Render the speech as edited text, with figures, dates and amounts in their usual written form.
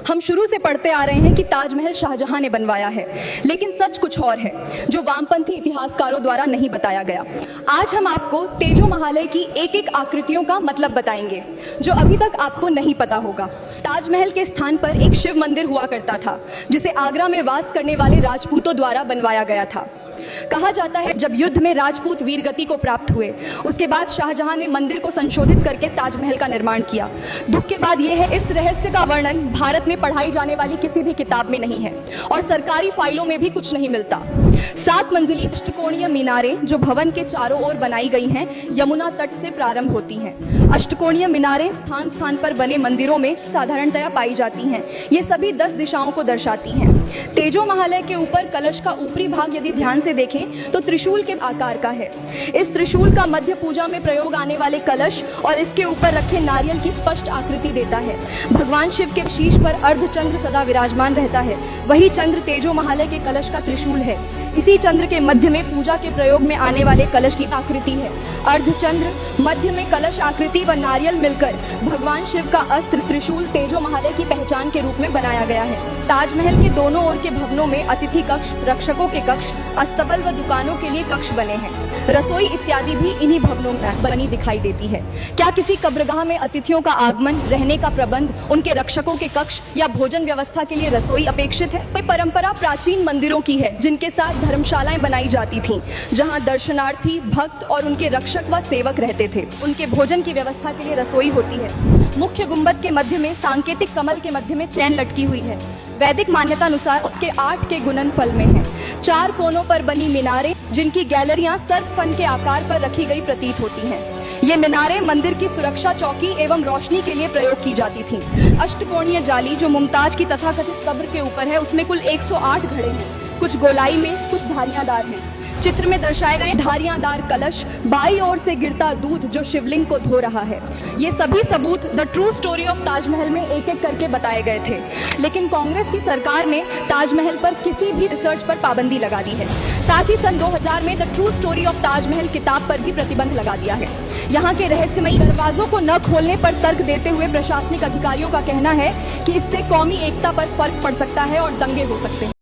हम शुरू से पढ़ते आ रहे हैं कि ताजमहल शाहजहां ने बनवाया है, लेकिन सच कुछ और है जो वामपंथी इतिहासकारों द्वारा नहीं बताया गया। आज हम आपको तेजो महालय की एक एक आकृतियों का मतलब बताएंगे जो अभी तक आपको नहीं पता होगा। ताजमहल के स्थान पर एक शिव मंदिर हुआ करता था जिसे आगरा में वास करने वाले राजपूतों द्वारा बनवाया गया था। कहा जाता है जब युद्ध में राजपूत वीरगति को प्राप्त हुए उसके बाद शाहजहां ने मंदिर को संशोधित करके ताजमहल का निर्माण किया। दुख के बाद यह है इस रहस्य का वर्णन भारत में पढ़ाई जाने वाली किसी भी किताब में नहीं है और सरकारी फाइलों में भी कुछ नहीं मिलता। 7 मंजिली अष्टकोणीय मीनारें जो भवन के चारों ओर बनाई गई हैं यमुना तट से प्रारंभ होती हैं। अष्टकोणीय मीनारें स्थान स्थान पर बने मंदिरों में साधारणतया पाई जाती हैं। ये सभी 10 दिशाओं को दर्शाती हैं। तेजो महालय के ऊपर कलश का ऊपरी भाग यदि ध्यान से देखें तो त्रिशूल के आकार का है। इस त्रिशूल का मध्य पूजा में प्रयोग आने वाले कलश और इसके ऊपर रखे नारियल की स्पष्ट आकृति देता है। भगवान शिव के शीश पर अर्धचंद्र सदा विराजमान रहता है। वही चंद्र तेजो महालय के कलश का त्रिशूल है। इसी चंद्र के मध्य में पूजा के प्रयोग में आने वाले कलश की आकृति है। अर्धचंद्र, मध्य में कलश आकृति व नारियल मिलकर भगवान शिव का अस्त्र त्रिशूल तेजो महालय की पहचान के रूप में बनाया गया है। ताजमहल के दोनों ओर के भवनों में अतिथि कक्ष, रक्षकों के कक्ष, अस्तबल व दुकानों के लिए कक्ष बने हैं। रसोई इत्यादि भी इन्हीं भवनों में बनी दिखाई देती है। क्या किसी कब्रगाह में अतिथियों का आगमन, रहने का प्रबंध, उनके रक्षकों के कक्ष या भोजन व्यवस्था के लिए रसोई अपेक्षित है? कोई परंपरा प्राचीन मंदिरों की है जिनके साथ धर्मशालाएं बनाई जाती थीं, जहां दर्शनार्थी, भक्त और उनके रक्षक व सेवक रहते थे। उनके भोजन की व्यवस्था के लिए रसोई होती है। मुख्य गुंबद के मध्य में सांकेतिक कमल के मध्य में चैन लटकी हुई है। वैदिक मान्यता अनुसार उसके 8 के गुणनफल में है। 4 कोनों पर बनी मीनारें जिनकी गैलरियां सर्पफन के आकार पर रखी गई प्रतीत होती हैं। ये मीनारें मंदिर की सुरक्षा चौकी एवं रोशनी के लिए प्रयोग की जाती थीं। अष्टकोणीय जाली जो मुमताज की तथाकथित कब्र के ऊपर है उसमें कुल 108 घड़े हैं। कुछ गोलाई में, कुछ धारियादार हैं। चित्र में दर्शाए गए धारियादार कलश, बाईं ओर से गिरता दूध जो शिवलिंग को धो रहा है, ये सभी सबूत the true story of Taj Mahal में एक एक करके बताए गए थे। लेकिन कांग्रेस की सरकार ने ताजमहल पर किसी भी रिसर्च पर पाबंदी लगा दी है। साथ ही सन 2000 में the true story of Taj Mahal किताब पर भी प्रतिबंध लगा दिया है। यहाँ के रहस्यमयी दरवाजों को न खोलने पर तर्क देते हुए प्रशासनिक अधिकारियों का कहना है कि इससे कौमी एकता पर फर्क पड़ सकता है और दंगे हो सकते हैं।